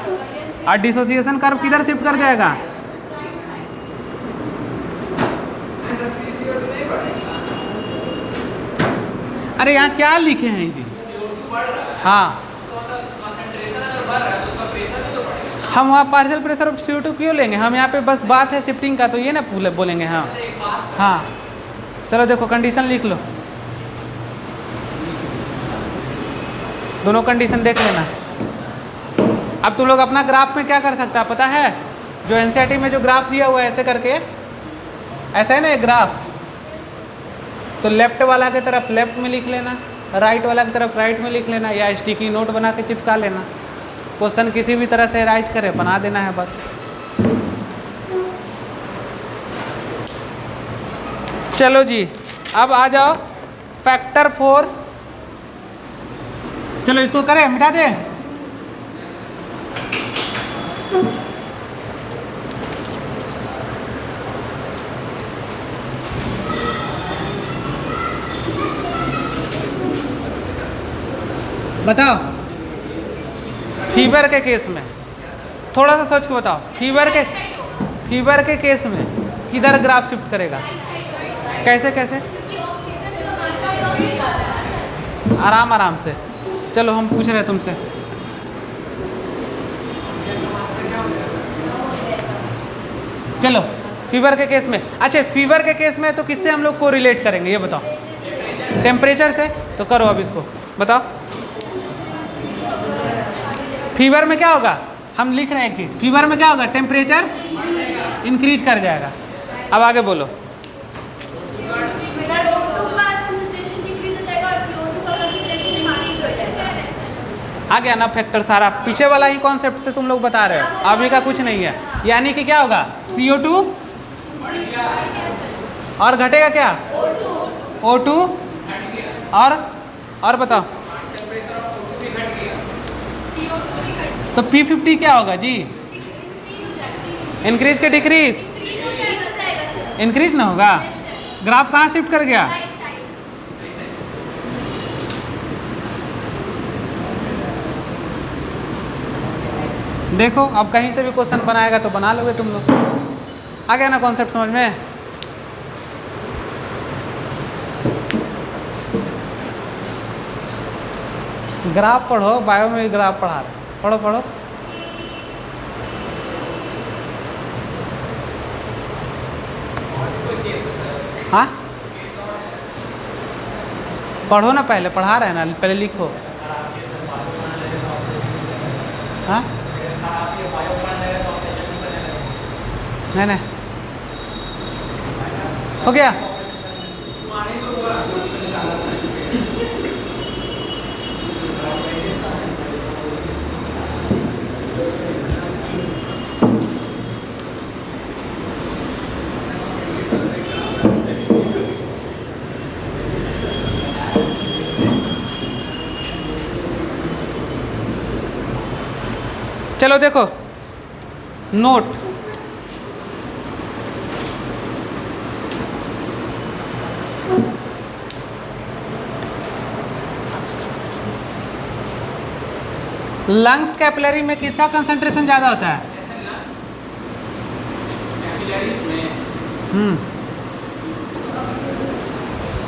और डिसोसिएशन कर्व किधर शिफ्ट कर जाएगा? अरे यहाँ क्या लिखे हैं जी? हाँ हम वहाँ पार्शियल प्रेशर ऑफ CO2 क्यों लेंगे? हम यहाँ पे बस बात है शिफ्टिंग का, तो ये ना बोलेंगे। हाँ हाँ चलो देखो कंडीशन लिख लो, दोनों कंडीशन देख लेना। अब तुम लोग अपना ग्राफ में क्या कर सकता है पता है? जो एनसीईआरटी में जो ग्राफ दिया हुआ है ऐसे करके, ऐसा है ना ये ग्राफ, तो लेफ्ट वाला की तरफ लेफ्ट में लिख लेना, राइट वाला की तरफ राइट में लिख लेना, या स्टिकी नोट बना के चिपका लेना। क्वेश्चन किसी भी तरह से राइज करे बना देना है बस। चलो जी अब आ जाओ फैक्टर 4। चलो इसको करें, मिटा दें। बताओ फीवर के केस में, थोड़ा सा सोच के बताओ, फीवर के केस में किधर ग्राफ शिफ्ट करेगा? कैसे कैसे? आराम आराम से, चलो हम पूछ रहे हैं तुमसे। चलो फीवर के केस में, अच्छा फीवर के केस में तो किससे हम लोग को रिलेट करेंगे ये बताओ? टेम्परेचर से। तो करो अब इसको बताओ, फीवर में क्या होगा? हम लिख रहे हैं एक चीज, फीवर में क्या होगा? टेम्परेचर इंक्रीज कर जाएगा। अब आगे बोलो। आ गया ना फैक्टर सारा, पीछे वाला ही कॉन्सेप्ट से तुम लोग बता रहे हो, अभी का कुछ नहीं है। यानी कि क्या होगा? CO2 और घटेगा क्या? O2 और बताओ तो P50 क्या होगा जी? इंक्रीज के डिक्रीज? इंक्रीज ना होगा। ग्राफ कहाँ शिफ्ट कर गया? देखो अब कहीं से भी क्वेश्चन बनाएगा तो बना लोगे तुम लोग। आ गया ना कॉन्सेप्ट समझ में? ग्राफ पढ़ो, बायो में भी ग्राफ पढ़ा रहे, पढ़ो पढ़ो। हाँ पढ़ो ना, पहले पढ़ा रहे हैं ना, पहले लिखो। हाँ नहीं हो गया। चलो देखो नोट, लंग्स कैपिलरी में किसका कंसंट्रेशन ज़्यादा होता है?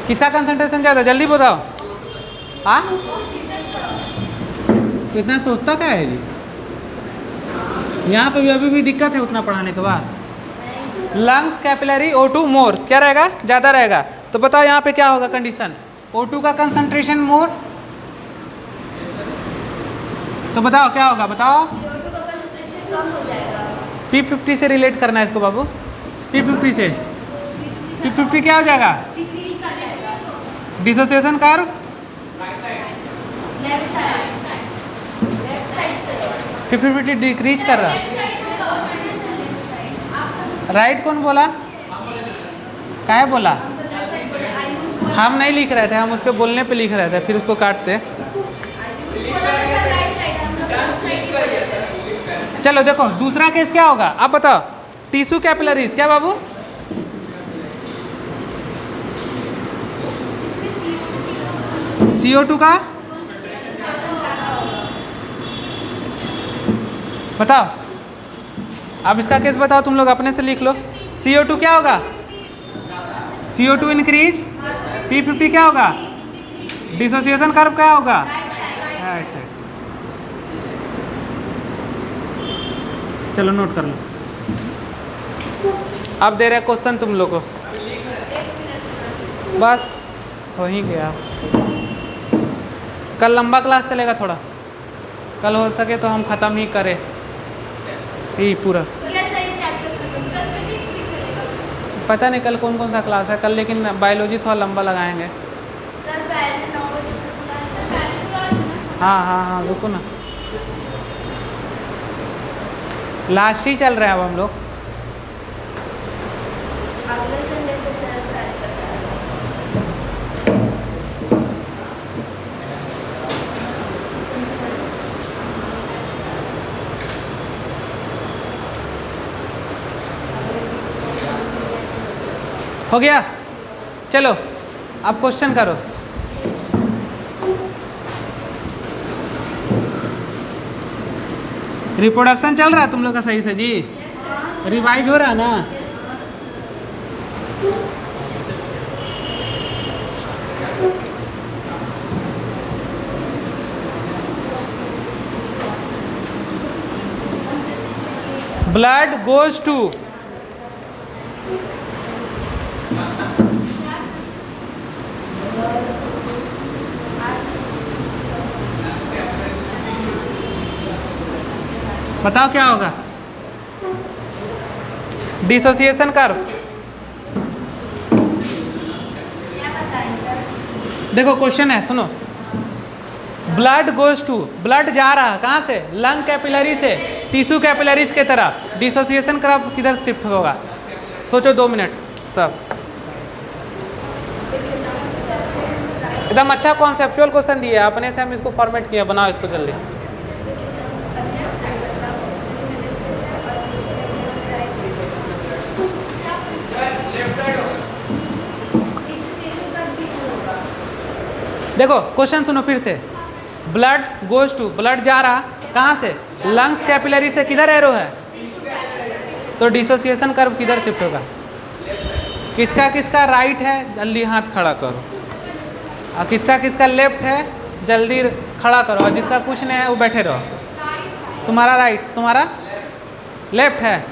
किसका कंसंट्रेशन ज़्यादा? जल्दी बताओ। हाँ तो इतना सोचता क्या है जी? यहाँ पे भी अभी भी दिक्कत है उतना पढ़ाने के बाद। लंग्स कैपिलरी O2 मोर क्या रहेगा? ज़्यादा रहेगा। तो बताओ यहाँ पे क्या होगा कंडीशन? O2 का कंसंट्रेशन मोर, तो बताओ क्या होगा? बताओ। P50 से रिलेट करना है इसको बाबू। P50 से, P50 क्या हो जाएगा? Dissociation curve. P50 डिक्रीज कर रहा है। राइट कौन बोला? क्या है बोला? हम नहीं लिख रहे थे, हम उसके बोलने पे लिख रहे थे, फिर उसको काटते। चलो देखो दूसरा केस क्या होगा अब बताओ। टिश्यू कैपिलरीज क्या बाबू? CO2 का बताओ। अब इसका केस बताओ, तुम लोग अपने से लिख लो। CO2 क्या होगा? CO2 increase. P50 क्या होगा? डिसोसिएशन कर्व क्या होगा? Right side. चलो नोट कर लो। अब दे रहे क्वेश्चन तुम लोग को, बस हो ही गया। कल लंबा क्लास चलेगा थोड़ा, कल हो सके तो हम ख़त्म ही करें यही पूरा। पता नहीं कल कौन कौन सा क्लास है कल, लेकिन बायोलॉजी थोड़ा लंबा लगाएंगे। हाँ हाँ हाँ रुको ना, लास्ट ही चल रहे हैं अब हम लोग। अगले संडे से सेल स्टार्ट करता है। हो गया? चलो अब क्वेश्चन करो। रिप्रोडक्शन चल रहा है तुम लोग का सही से जी? रिवाइज हो रहा है ना? ब्लड गोज टू बताओ क्या होगा? Dissociation curve. क्या बताएं सर? देखो क्वेश्चन है, सुनो। ब्लड गोज टू, ब्लड जा रहा है कहाँ से? लंग कैपिलरी से टिश्यू कैपिलरीज के तरफ। डिसोसिएशन कर्व किधर शिफ्ट होगा? सोचो 2 मिनट सब। एकदम अच्छा कॉन्सेप्चुअल क्वेश्चन दिया है, अपने से हम इसको फॉर्मेट किया। बनाओ इसको जल्दी। डिसोसिएशन का भी होगा। देखो क्वेश्चन सुनो फिर से। ब्लड गोज टू, ब्लड जा रहा कहाँ से? लंग्स कैपिलरी से। किधर एरो है? तो डिसोसिएशन कर्व किधर शिफ्ट होगा? किसका किसका राइट है? जल्दी हाथ खड़ा करो। और किसका किसका लेफ्ट है? जल्दी खड़ा करो। और जिसका कुछ नहीं है वो बैठे रहो। तुम्हारा राइट, तुम्हारा लेफ्ट है।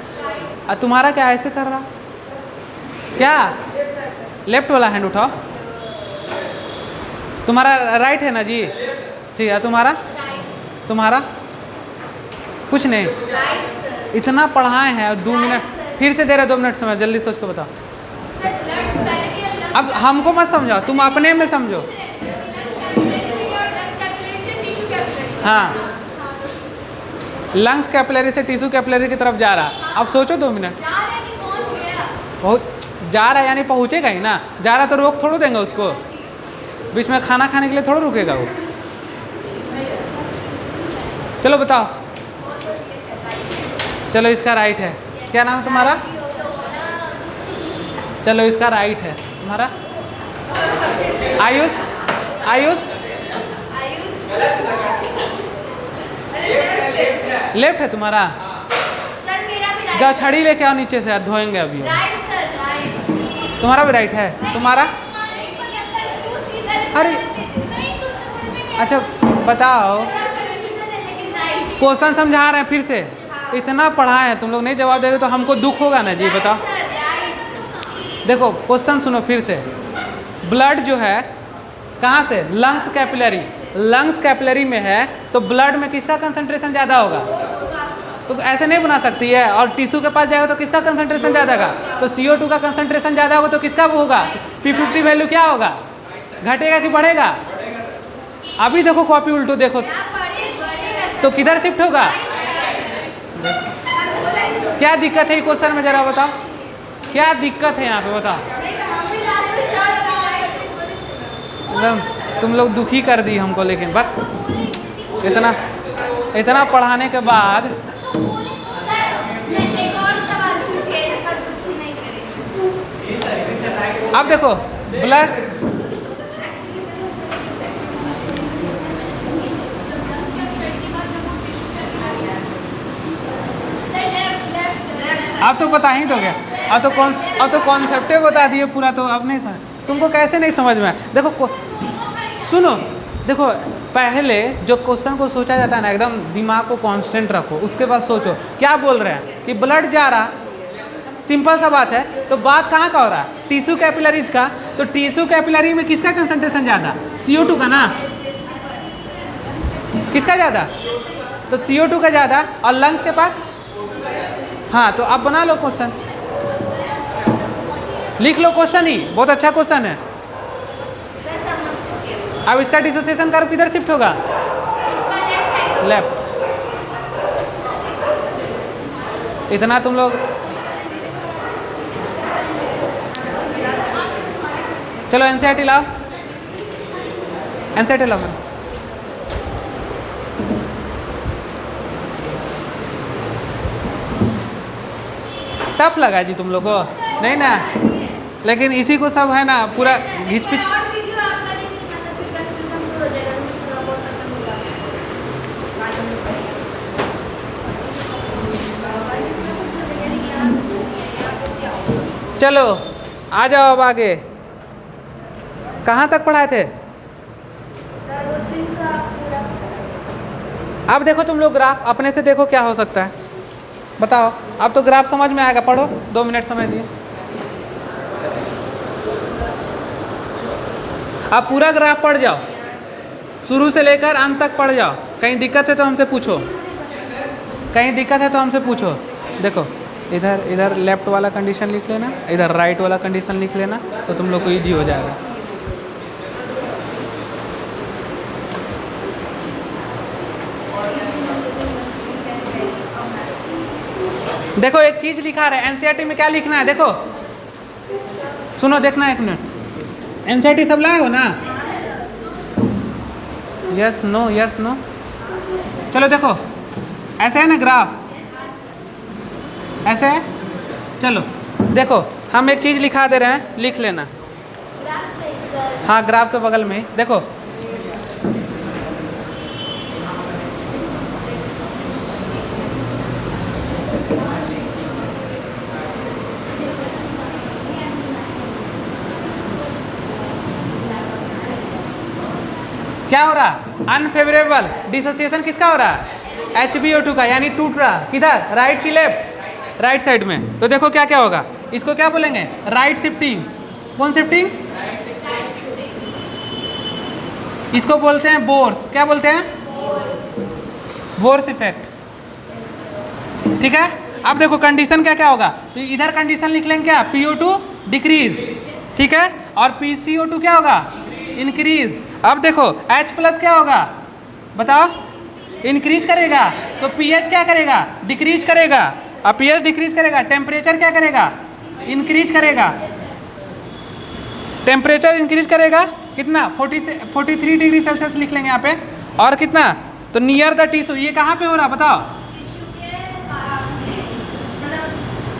और तुम्हारा क्या ऐसे कर रहा? क्या लेफ्ट वाला हैंड उठाओ। तुम्हारा राइट है ना जी? ठीक है। तुम्हारा कुछ नहीं। इतना पढ़ाए हैं। 2 मिनट फिर से दे रहे। 2 मिनट समय, जल्दी सोच के बताओ। अब हमको मत समझाओ, तुम अपने में समझो। हाँ, लंग्स कैपिलरी से टिश्यू कैपिलरी की तरफ जा रहा। अब सोचो 2 मिनट। बहुत जा रहा है यानी पहुँचेगा ही ना। जा रहा तो रोक थोड़ा देंगे उसको? बीच में खाना खाने के लिए थोड़ा रुकेगा वो। चलो बताओ। चलो इसका राइट है। क्या नाम है तुम्हारा? चलो इसका राइट है। तुम्हारा? आयुष। आयुष लेफ्ट है तुम्हारा? सर मेरा भी राइट। जाओ छड़ी लेके आओ नीचे से, धोएंगे अभी। Right sir, right. तुम्हारा भी राइट है? तुम्हारा? अरे अच्छा बताओ। क्वेश्चन समझा रहे हैं फिर से। इतना पढ़ाए हैं तुम लोग, नहीं जवाब देंगे तो हमको दुख होगा ना जी। बताओ। देखो क्वेश्चन सुनो फिर से। ब्लड जो है कहाँ से? Lungs capillary. लंग्स कैपिलरी में है तो ब्लड में किसका कंसंट्रेशन ज़्यादा होगा? तो ऐसे नहीं बना सकती है। और टिश्यू के पास जाएगा तो किसका कंसंट्रेशन ज़्यादा होगा? तो CO2 का कंसंट्रेशन ज़्यादा होगा तो किसका वो होगा? P50 वैल्यू क्या होगा? घटेगा कि बढ़ेगा? अभी देखो कॉपी उल्टो देखो तो किधर शिफ्ट होगा? क्या दिक्कत है क्वेश्चन में जरा बताओ। क्या दिक्कत है यहाँ पे बताओ। एकदम तुम लोग दुखी कर दी हमको। लेकिन बस इतना पढ़ाने के बाद अब देखो ब्लड। अब तो बता ही तो गया। अब तो कॉन्सेप्ट बता दिए पूरा। तो अब नहीं समझ, तुमको कैसे नहीं समझ में? देखो सुनो, देखो पहले जो क्वेश्चन को सोचा जाता है ना, एकदम दिमाग को कांस्टेंट रखो, उसके बाद सोचो क्या बोल रहे हैं कि ब्लड जा रहा। सिंपल सा बात है। तो बात कहाँ का हो रहा है? टिश्यू कैपिलरीज का। तो टिश्यू कैपिलरी में किसका कंसंट्रेशन ज़्यादा? CO2 का ना। किसका ज़्यादा? तो CO2 का ज़्यादा। और लंग्स के पास? हाँ, तो अब बना लो क्वेश्चन, लिख लो क्वेश्चन ही। बहुत अच्छा क्वेश्चन है। अब इसका डिसोसिएशन कर्व किधर शिफ्ट होगा? लेफ्ट। इतना तुम लोग। चलो NCERT लाओ। NCERT लाओ। टफ लगा जी तुम लोग को? नहीं ना। लेकिन इसी को सब है ना पूरा घिच पिच। चलो आ जाओ अब आगे। कहाँ तक पढ़ाए थे? सर उस दिन का पूरा अब देखो तुम लोग ग्राफ अपने से देखो क्या हो सकता है, बताओ। अब तो ग्राफ समझ में आएगा, पढ़ो, 2 मिनट समय दिए। अब पूरा ग्राफ पढ़ जाओ, शुरू से लेकर अंत तक पढ़ जाओ। कहीं दिक्कत है तो हमसे पूछो, कहीं दिक्कत है तो हमसे पूछो। देखो इधर इधर लेफ्ट वाला कंडीशन लिख लेना, इधर राइट वाला कंडीशन लिख लेना, तो तुम लोग को ईजी हो जाएगा। देखो एक चीज लिखा रहा है एनसीईआरटी में, क्या लिखना है देखो, सुनो, देखना एक मिनट। एनसीईआरटी सब लाए हो ना? Yes no yes no. चलो देखो ऐसे है ना ग्राफ, ऐसे है। चलो देखो हम एक चीज लिखा दे रहे हैं, लिख लेना। ग्राफ पे सर हाँ ग्राफ के बगल में देखो, क्या हो रहा? अनफेवरेबल डिसोसिएशन किसका हो रहा? HbO2 का, यानी टूट रहा। किधर? राइट की लेफ्ट? राइट साइड में। तो देखो क्या क्या होगा, इसको क्या बोलेंगे? Right shifting. कौन शिफ्टिंग? इसको बोलते हैं बोर्स। क्या बोलते हैं? Bohr's effect. ठीक है। अब देखो कंडीशन क्या क्या होगा, तो इधर कंडीशन लिख लेंगे क्या? PO2 डिक्रीज, ठीक है, और PCO2 क्या होगा? इंक्रीज। अब देखो H+ क्या होगा बताओ? इंक्रीज करेगा, तो pH क्या करेगा? डिक्रीज करेगा। अब pH डिक्रीज करेगा, टेम्परेचर क्या करेगा? इंक्रीज करेगा। टेम्परेचर इंक्रीज करेगा कितना? 43 डिग्री सेल्सियस लिख लेंगे यहाँ पे। और कितना? तो नियर द टिश्यू, ये कहाँ पे हो रहा बताओ?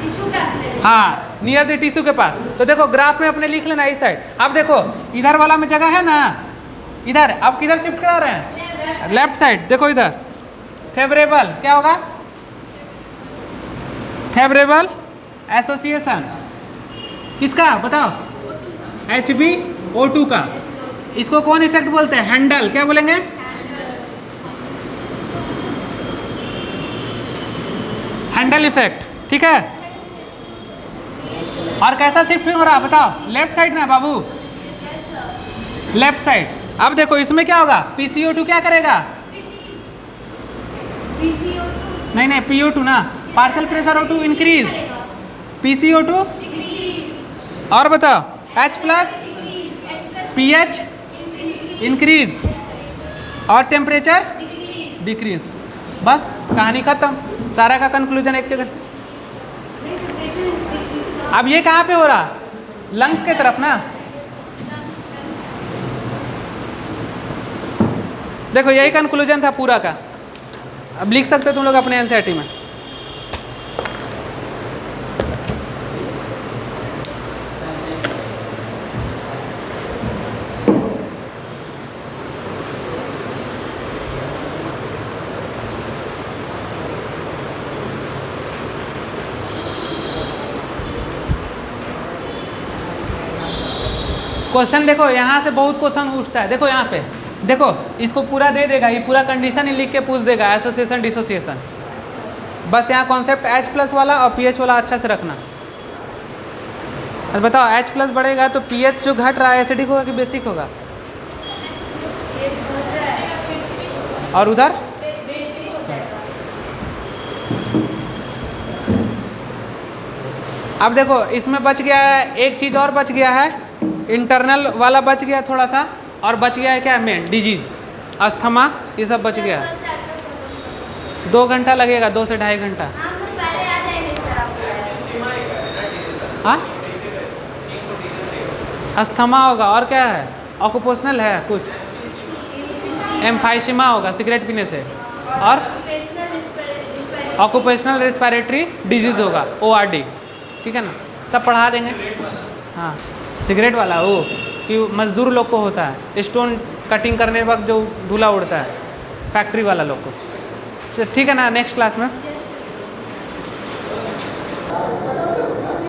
टिश्यू का हाँ नियर द टिश्यू के पास। तो देखो ग्राफ में अपने लिख लेना इस साइड। अब देखो इधर वाला में जगह है ना, इधर अब किधर शिफ्ट करा रहे हैं? Left side. देखो इधर फेवरेबल क्या होगा? फेवरेबल एसोसिएशन किसका बताओ? HbO2 का। इसको कौन इफेक्ट बोलते हैं? हैंडल। क्या बोलेंगे? हैंडल इफेक्ट, ठीक है। और कैसा शिफ्ट हो रहा बताओ? लेफ्ट साइड ना बाबू, लेफ्ट साइड। अब देखो इसमें क्या होगा? PCO2 क्या करेगा? PCO2 नहीं PO2 ना, partial pressure O2 increase, PCO2 और बताओ H+ pH इंक्रीज और टेम्परेचर डिक्रीज। बस कहानी खत्म, सारा का कंक्लूजन एक जगह। अब ये कहाँ पे हो रहा? लंग्स के तरफ ना। देखो यही कंक्लूजन था पूरा का। अब लिख सकते हो तुम लोग अपने एनसीईआरटी में। क्वेश्चन देखो यहाँ से बहुत क्वेश्चन उठता है। देखो यहाँ पे देखो, इसको पूरा दे देगा, ये पूरा कंडीशन ही लिख के पूछ देगा, एसोसिएशन डिसोसिएशन। बस यहाँ कॉन्सेप्ट H+ वाला और pH वाला अच्छा से रखना। अब बताओ H+ बढ़ेगा तो pH जो घट रहा है एसिडिक होगा कि बेसिक होगा? और उधर अब देखो इसमें बच गया है एक चीज़ और, बच गया है इंटरनल वाला बच गया थोड़ा सा, और बच गया है क्या? मेन डिजीज, अस्थमा, ये सब बच गया है। 2 घंटा लगेगा, 2 से 2.5 घंटा। हम लोग पहले आ जाएंगे सर आपको। हाँ अस्थमा होगा, और क्या है? ऑक्यूपेशनल है कुछ, एम्फाइसीमा होगा सिगरेट पीने से, और ऑक्यूपेशनल रेस्पिरेटरी डिजीज होगा ORD, ठीक है ना, सब पढ़ा देंगे। हाँ सिगरेट वाला वो कि मजदूर लोग को होता है, स्टोन कटिंग करने वक्त जो धूला उड़ता है, फैक्ट्री वाला लोग को। ठीक है ना, नेक्स्ट क्लास में।